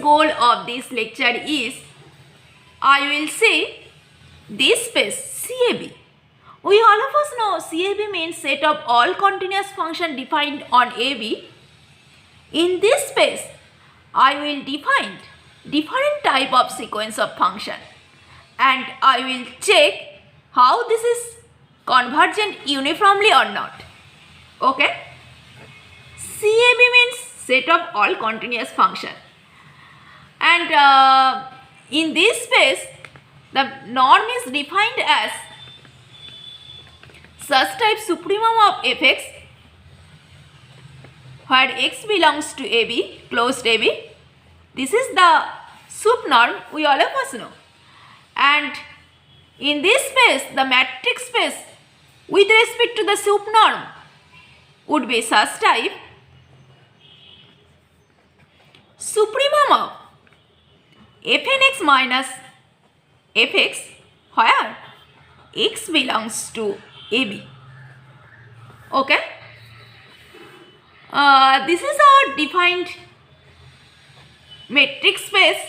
goal of this lecture is, I will say this space CAB. We all of us know CAB means set of all continuous function defined on AB. In this space, I will define different type of sequence of function and I will check how this is convergent uniformly or not. Okay? CAB means set of all continuous function, and in this space the norm is defined as such type supremum of fx where x belongs to AB, closed AB. This is the sup norm we all of us know, and in this space the matrix space with respect to the sup norm would be such type supremum of fnx minus fx where x belongs to AB. Okay? This is our defined metric space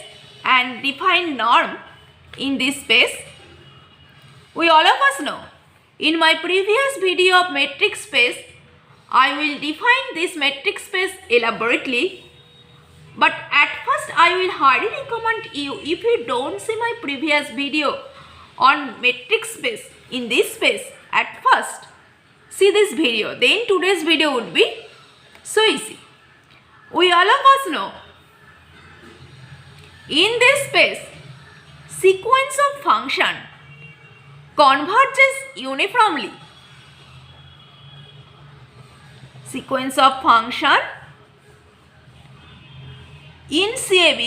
and defined norm in this space. We all of us know. In my previous video of metric space, I will define this metric space elaborately. But at first I will hardly recommend you, if you don't see my previous video on metric space in this space, at first see this video, then today's video would be so easy. We all of us know, in this space sequence of function converges uniformly. Sequence of function in CAB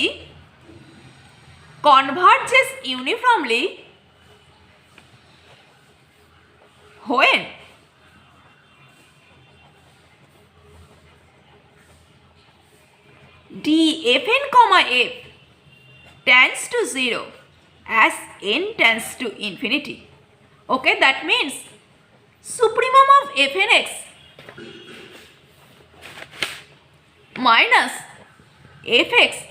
converges uniformly when dfn comma f tends to 0 as n tends to infinity. Okay, that means supremum of fnx minus fx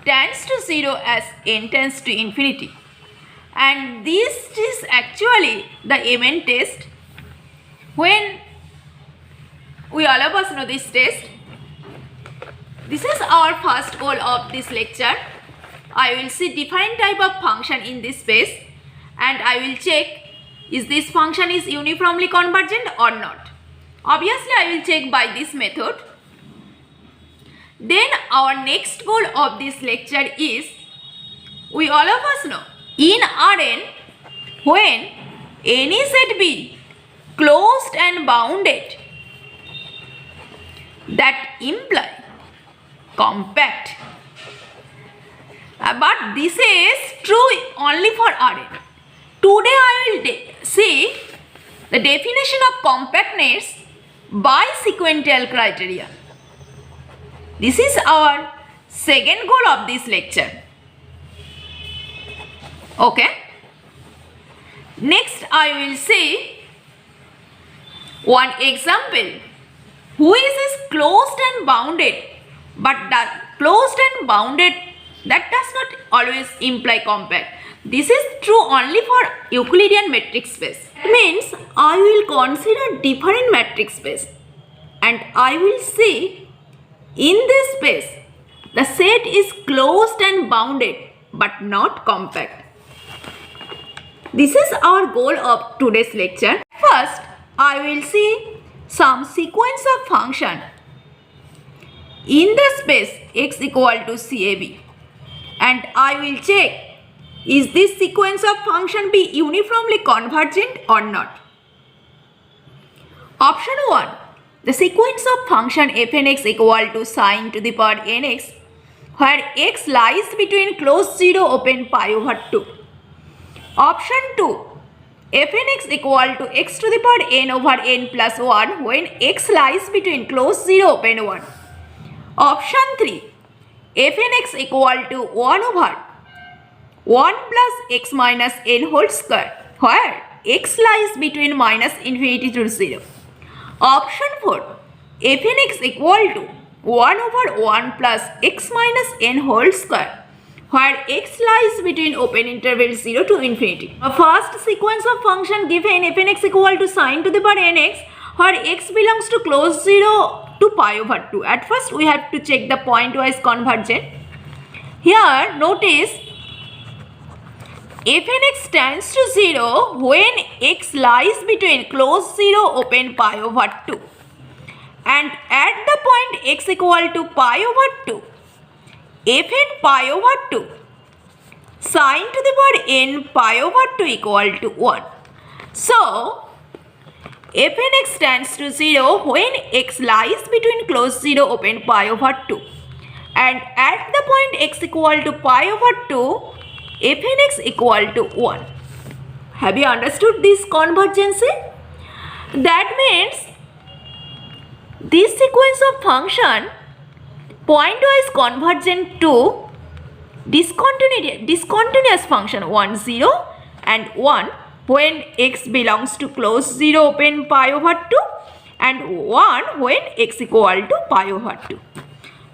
tends to 0 as n tends to infinity, and this is actually the N.B.H.M test. When we all of us know this test, this is our first goal of this lecture. I will see different type of function in this space and I will check is this function is uniformly convergent or not. Obviously I will check by this method. Then our next goal of this lecture is, we all of us know, in Rn when n is at B closed and bounded, that imply compact. But this is true only for Rn. Today I will see the definition of compactness by sequential criteria. This is our second goal of this lecture. Okay. Next I will see one example. Which is closed and bounded, but that closed and bounded, that does not always imply compact. This is true only for Euclidean metric space. It means I will consider different metric space and I will see in this space the set is closed and bounded but not compact. This is our goal of today's lecture. First, I will see some sequence of function in the space x equal to CAB and I will check is this sequence of function be uniformly convergent or not. Option 1. The sequence of function fnx equal to sine to the power nx where x lies between closed 0 open pi over 2. Option 2. fnx equal to x to the power n over n plus 1 when x lies between closed 0 open 1. Option 3. fnx equal to 1 over 1 plus x minus n whole square where x lies between minus infinity to 0. Option 4. fnx equal to 1 over 1 plus x minus n whole square, where x lies between open interval 0 to infinity. A first sequence of function given f(n)x equal to sin to the power nx, where x belongs to close 0 to pi over 2. At first we have to check the pointwise convergent. Here notice f(n)x tends to 0 when x lies between close 0 open pi over 2. And at the point x equal to pi over 2, fn pi over 2 sin to the power n pi over 2 equal to 1. So, fnx tends to 0 when x lies between close 0 open pi over 2. And at the point x equal to pi over 2, fnx equal to 1. Have you understood this convergency? That means this sequence of function pointwise convergent to discontinuous function 1 0 and 1 when x belongs to close 0 open pi over 2 and 1 when x equal to pi over 2.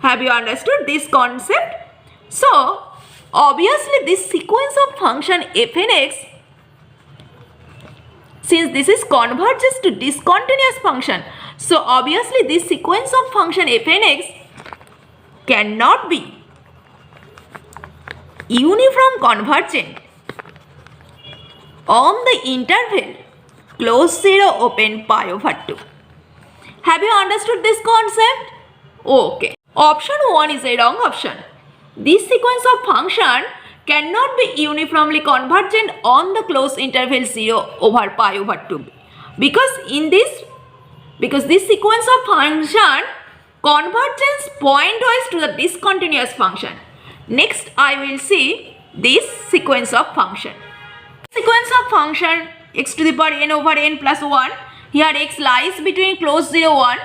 Have you understood this concept? So, obviously this sequence of function f(n)x, since this is converges to discontinuous function, so obviously this sequence of function f(n)x cannot be uniform convergent on the interval close 0 open pi over 2. Have you understood this concept? Okay. Option 1 is a wrong option. This sequence of function cannot be uniformly convergent on the closed interval 0 over pi over 2 because this sequence of function converges pointwise to the discontinuous function. Next I will see this sequence of function. Sequence of function x to the power n over n plus 1. Here x lies between close 0 1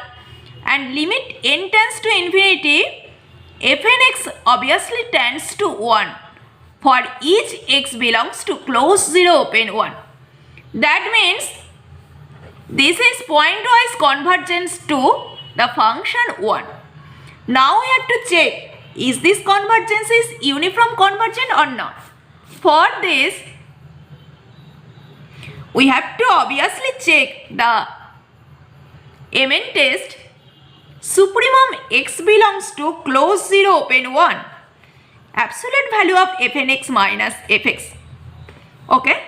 and limit n tends to infinity, fnx obviously tends to 1 for each x belongs to close 0 open 1. That means this is pointwise convergence to the function 1. Now we have to check, is this convergence is uniform convergent or not? For this, we have to obviously check the Mn test. Supremum x belongs to close 0 open 1. Absolute value of fnx minus fx. Okay.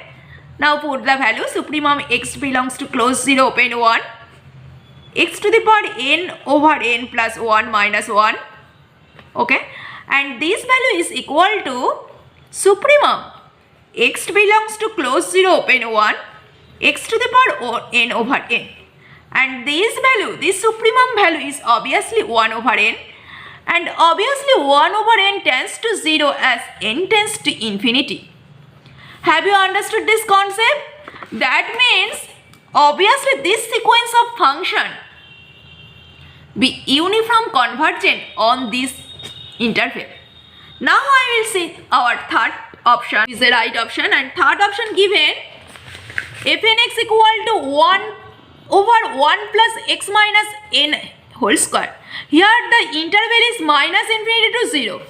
Now put the value. Supremum x belongs to close 0 open 1. X to the power n over n plus 1 minus 1. Okay. And this value is equal to supremum x belongs to close 0 open 1. X to the power n over n. And this value, this supremum value is obviously 1 over n. And obviously 1 over n tends to 0 as n tends to infinity. Have you understood this concept? That means obviously this sequence of function be uniform convergent on this interval. Now I will see our third option is the right option, and third option given fnx equal to 1 over 1 plus x minus n whole square. Here the interval is minus infinity to 0,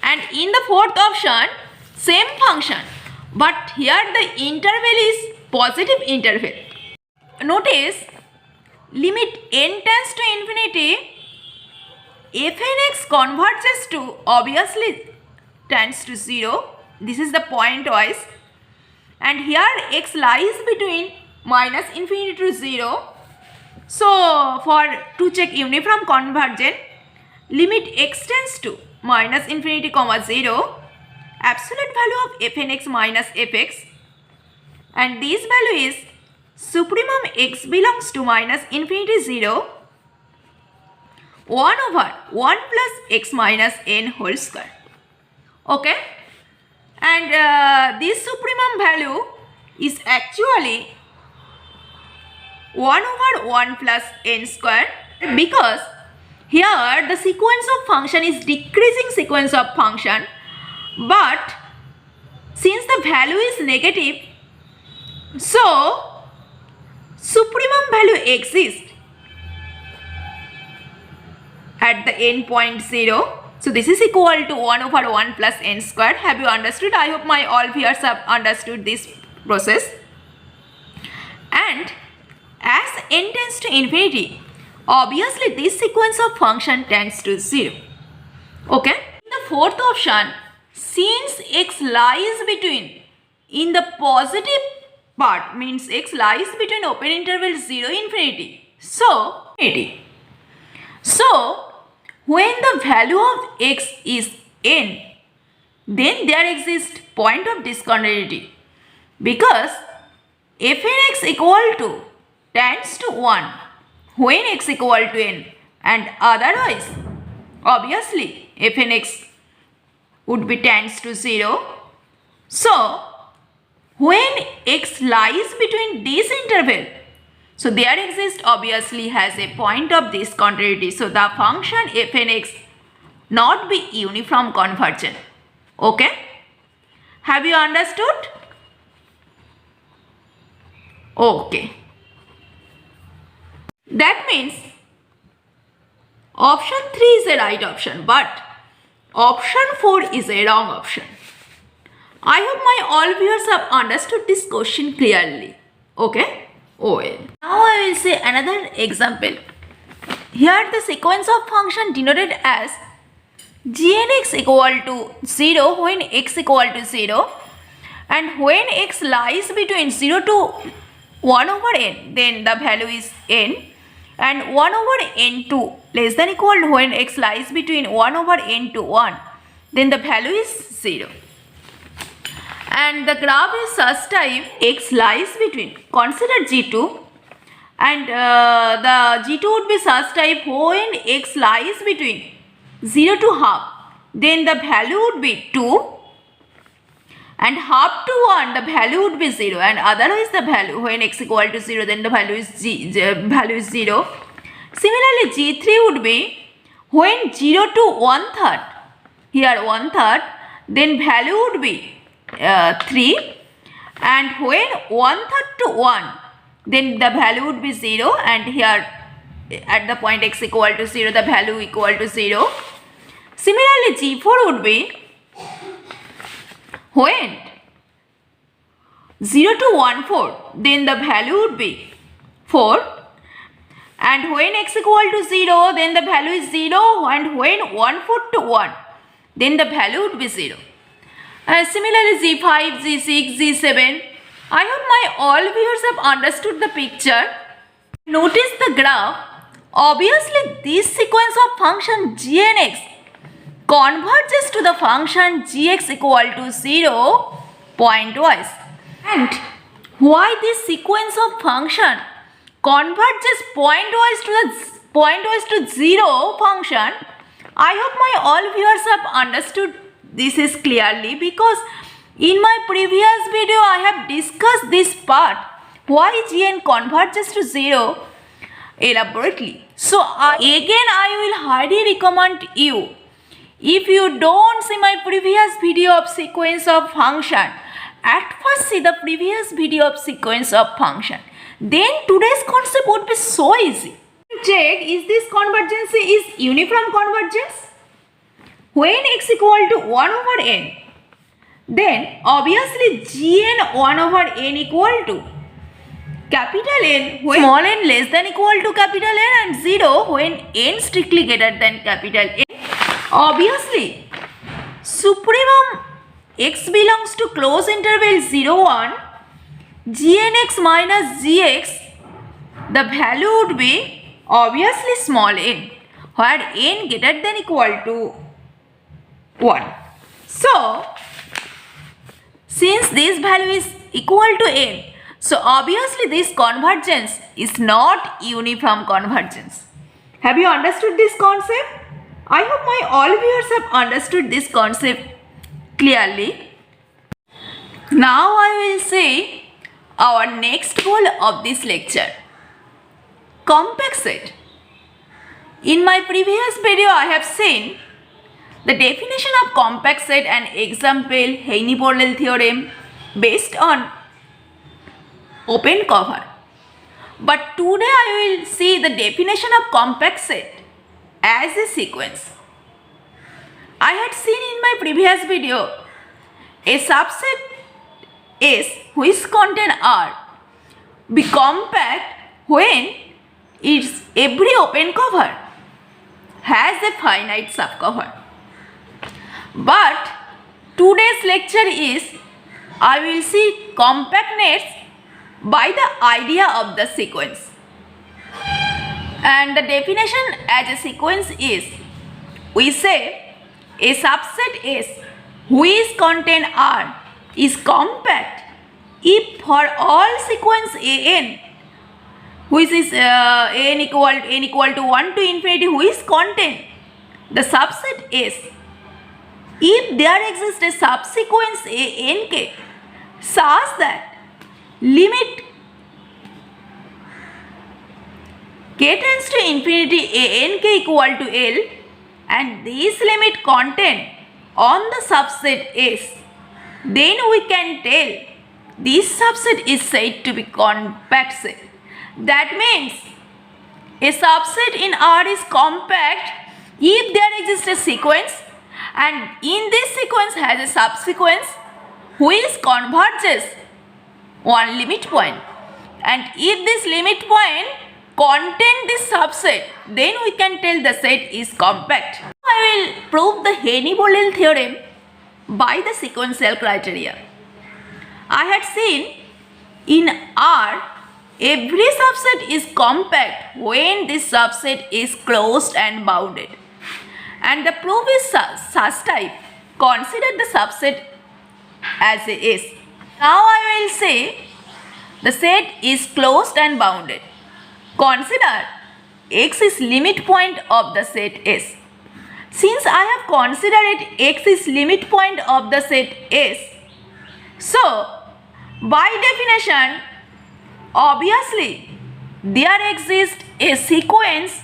and in the fourth option same function, but here the interval is positive interval. Notice limit n tends to infinity, fnx converges to obviously tends to 0. This is the pointwise, and here x lies between minus infinity to 0. So to check uniform convergent, limit x tends to minus infinity comma 0, absolute value of fnx minus fx, and this value is supremum x belongs to minus infinity 0, 1 over 1 plus x minus n whole square. Okay, and this supremum value is actually 1 over 1 plus n square, because here the sequence of function is decreasing sequence of function, but since the value is negative, so supremum value exists, at the n point 0. So this is equal to 1 over 1 plus n square. Have you understood? I hope my all viewers have understood this process. And as n tends to infinity, obviously this sequence of function tends to 0. Okay. In the fourth option, since x lies between, in the positive part, means x lies between open interval 0 infinity. So, infinity. So, when the value of x is n, then there exists point of discontinuity, because f(n)x equal to tends to 1 when x equal to n, and otherwise obviously f(n)x would be tends to 0. So, when x lies between this interval, so there exists obviously has a point of discontinuity. So the function f(n)x not be uniform convergent. Okay? Have you understood? Okay. That means option 3 is a right option, but option 4 is a wrong option. I hope my all viewers have understood this question clearly. Okay? Well. Now I will say another example. Here the sequence of function denoted as gn(x) equal to 0 when x equal to 0, and when x lies between 0 to 1 over n, then the value is n, and 1 over n2 less than equal to when x lies between 1 over n to 1, then the value is 0. And the graph is such type x lies between, consider G2, and the G2 would be such type when x lies between 0 to half, then the value would be 2, and half to 1 the value would be 0, and otherwise the value when x equal to 0, then the value is 0. Similarly G3 would be when 0 to 1/3, here 1/3, then value would be 3, and when 1/3 to 1, then the value would be 0, and here at the point x equal to 0 the value equal to 0. Similarly G4 would be when 0 to 1/4, then the value would be 4, and when x equal to 0, then the value is 0, and when 1/4 to 1, then the value would be 0. Similarly G5, G6, G7. I hope my all viewers have understood the picture. Notice the graph. Obviously this sequence of function gn(x) converges to the function gx equal to 0 pointwise. And why this sequence of function converges pointwise to 0 function, I hope my all viewers have understood this is clearly, because in my previous video I have discussed this part, why gn converges to 0 elaborately. So again I will highly recommend you, if you don't see my previous video of sequence of function, at first see the previous video of sequence of function, then today's concept would be so easy. Check, is this convergence is uniform convergence? When x equal to 1 over n, then obviously gn 1 over n equal to capital N when small n less than equal to capital N, and 0 when n strictly greater than capital N. Obviously, supremum x belongs to closed interval 0, 1, gnx minus gx, the value would be obviously small n, where n greater than equal to 1. So, since this value is equal to n, so obviously this convergence is not uniform convergence. Have you understood this concept? I hope my all viewers have understood this concept clearly. Now I will say our next goal of this lecture. Compact set. In my previous video I have seen the definition of compact set and example Heine-Borel theorem based on open cover. But today I will see the definition of compact set as a sequence. I had seen in my previous video a subset S whose content R be compact when its every open cover has a finite subcover. But today's lecture is I will see compactness by the idea of the sequence. And the definition as a sequence is, we say a subset S whose content R is compact if for all sequence an which is n equal to 1 to infinity whose content the subset S, if there exists a subsequence ank such that limit k tends to infinity ank equal to L and this limit content on the subset S, then we can tell this subset is said to be compact set. That means a subset in R is compact if there exists a sequence and in this sequence has a subsequence which converges one limit point, and if this limit point contain this subset, then we can tell the set is compact. I will prove the Henny-Borel theorem by the sequential criteria. I had seen in R every subset is compact when this subset is closed and bounded, and the proof is such type. Consider the subset as a S. Now I will say the set is closed and bounded. Consider X is limit point of the set S. Since I have considered X is limit point of the set S, so by definition, obviously there exists a sequence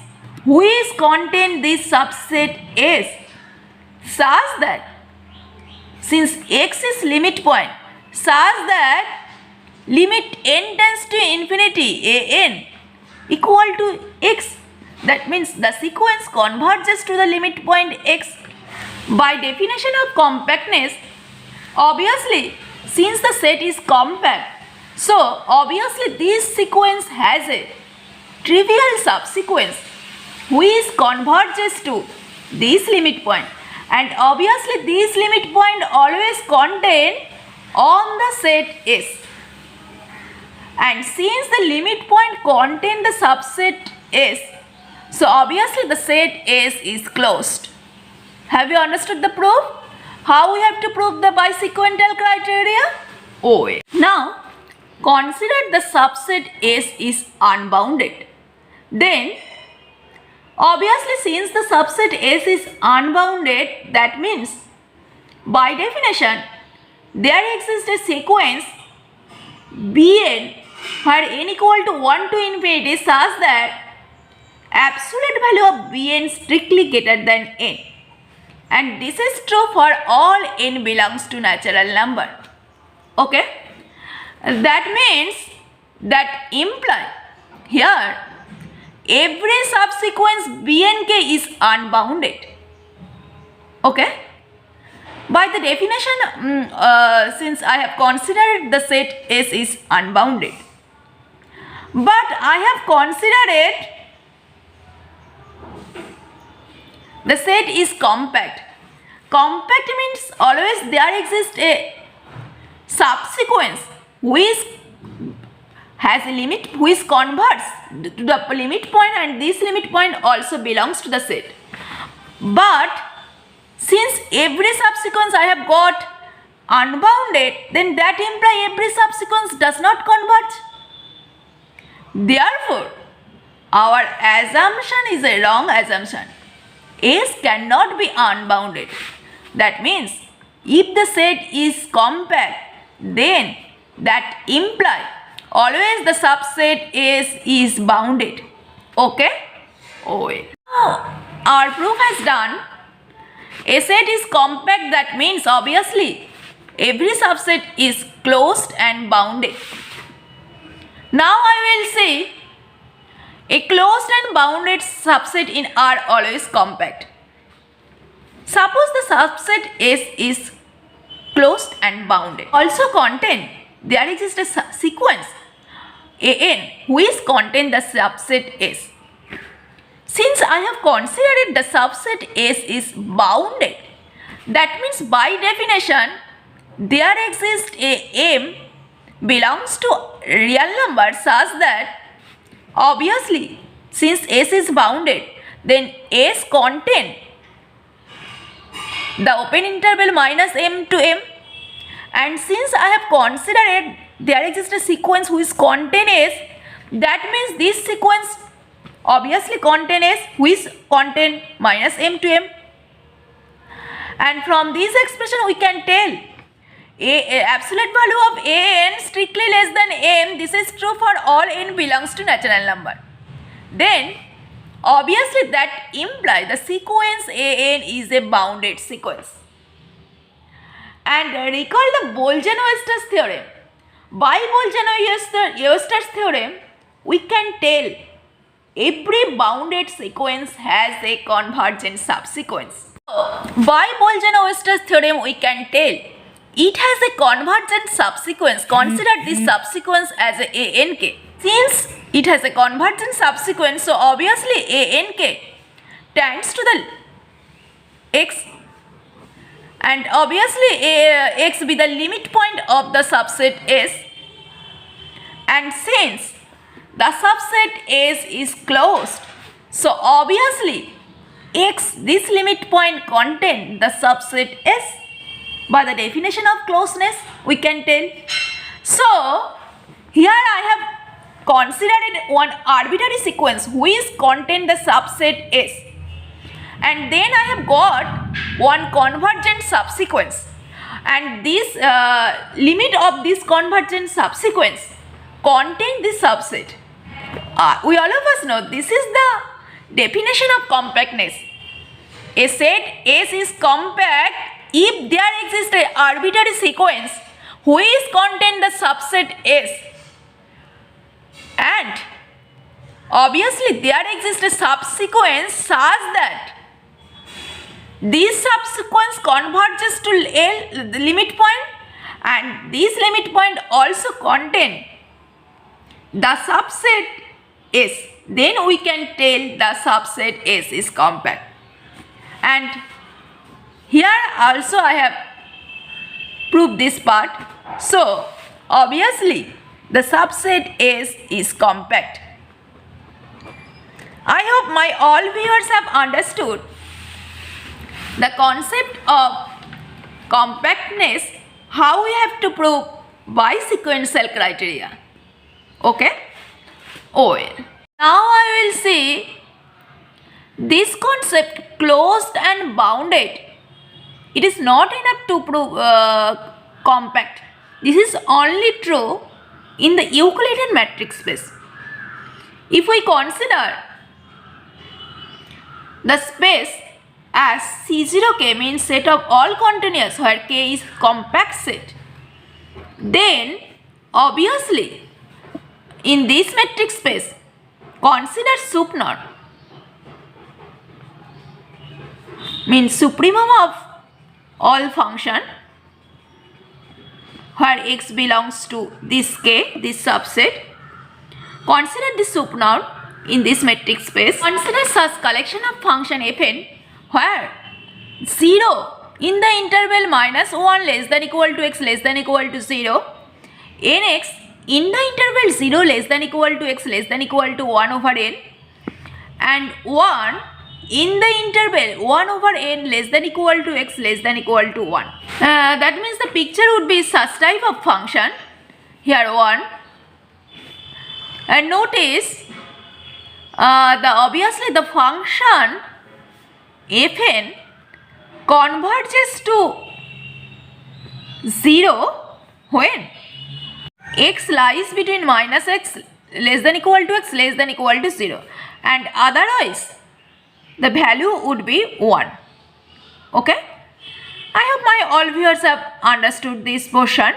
which contain this subset S such that since X is limit point such that limit n tends to infinity an equal to X, that means the sequence converges to the limit point X. By definition of compactness, obviously since the set is compact, so obviously this sequence has a trivial subsequence which converges to this limit point, and obviously this limit point always contain on the set S, and since the limit point contain the subset S, so obviously the set S is closed. Have you understood the proof? How we have to prove the bisequential criteria? OA. Now consider the subset S is unbounded. Then obviously since the subset S is unbounded, that means by definition there exists a sequence Bn where n equal to 1 to infinity such that absolute value of Bn strictly greater than n, and this is true for all n belongs to natural number. Okay, that means that imply here every subsequence Bnk is unbounded. Okay, by the definition since I have considered the set S is unbounded, but I have considered the set is compact. Compact means always there exists a subsequence which has a limit which converts to the limit point, and this limit point also belongs to the set. But since every subsequence I have got unbounded, then that implies every subsequence does not converge. Therefore, our assumption is a wrong assumption. S cannot be unbounded. That means if the set is compact, then that implies always the subset S is bounded. Okay? OA. Now, our proof has done. A set is compact, that means obviously every subset is closed and bounded. Now I will say A closed and bounded subset in R always compact. Suppose the subset S is closed and bounded. Also contain, there exists a sequence An which contain the subset S. Since I have considered the subset S is bounded, that means by definition there exists a M belongs to real number such that obviously since S is bounded, then S contain the open interval minus M to M, and since I have considered there exists a sequence which contain S, that means this sequence obviously contain S which contain minus M to M, and from this expression we can tell absolute value of An strictly less than M. This is true for all n belongs to natural number. Then obviously that implies the sequence An is a bounded sequence. And recall the Bolzano-Weierstrass theorem. By Bolzano-Weierstrass theorem, we can tell every bounded sequence has a convergent subsequence. By Bolzano-Weierstrass theorem, we can tell it has a convergent subsequence. Consider this subsequence as a Ank. Since it has a convergent subsequence, so obviously Ank tends to the x, and obviously x be the limit point of the subset S, and since the subset S is closed, so obviously x, this limit point contain the subset S. By the definition of closeness we can tell. So here I have considered one arbitrary sequence which contain the subset S, and then I have got one convergent subsequence, and this limit of this convergent subsequence contain this subset. We all of us know this is the definition of compactness. A set S is compact if there exists an arbitrary sequence which contain the subset S, and obviously there exists a subsequence such that this subsequence converges to L, the limit point, and this limit point also contain the subset S. Then we can tell the subset S is compact. And here also I have proved this part. So obviously the subset S is compact. I hope my all viewers have understood the concept of compactness, how we have to prove by sequential criteria. Okay? Well, now I will see this concept closed and bounded. It is not enough to prove compact. This is only true in the Euclidean matrix space. If we consider the space as C0K means set of all continuous where K is compact set, then obviously in this matrix space consider sup naught means supremum of all function where x belongs to this K, this subset. Consider this sup naught in this matrix space. Consider such collection of function Fn where 0 in the interval minus 1 less than equal to x less than equal to 0, nx in the interval 0 less than equal to x less than equal to 1 over n, and 1 in the interval 1 over n less than equal to x less than equal to 1. That means the picture would be such type of function. Here 1, and notice obviously the function Fn converges to 0 when x lies between minus x less than equal to x less than equal to 0, and otherwise the value would be 1. Okay? I hope my all viewers have understood this portion.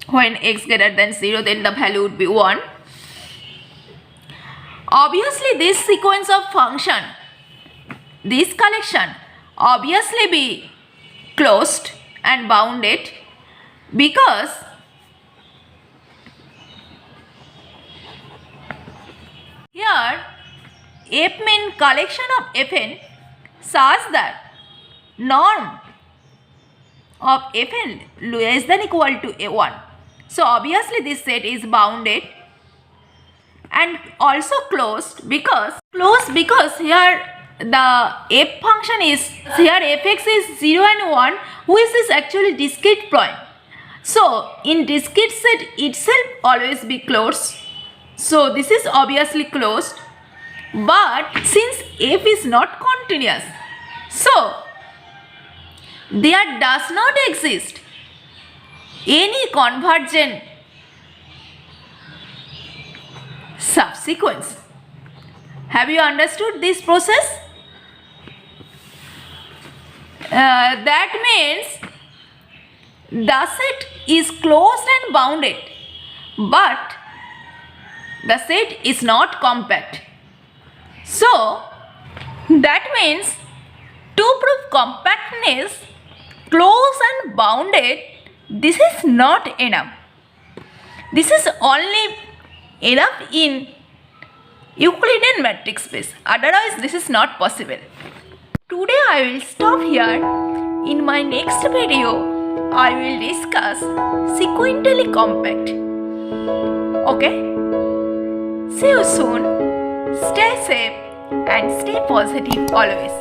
When x greater than 0, then the value would be 1. Obviously this sequence of function, this collection obviously be closed and bounded because here F mean collection of Fn such that norm of Fn less than equal to A1. So obviously this set is bounded and also closed because here the f function is, here fx is 0 and 1, which is actually discrete point. So in discrete set itself always be closed. So this is obviously closed, but since f is not continuous, so there does not exist any convergent subsequence. Have you understood this process? That means the set is closed and bounded, but the set is not compact. So that means to prove compactness, closed and bounded, this is not enough. This is only enough in Euclidean matrix space. Otherwise, this is not possible. Today I will stop here. In my next video, I will discuss sequentially compact. Okay? See you soon. Stay safe and stay positive always.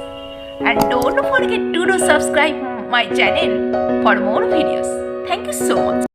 And don't forget to subscribe my channel for more videos. Thank you so much.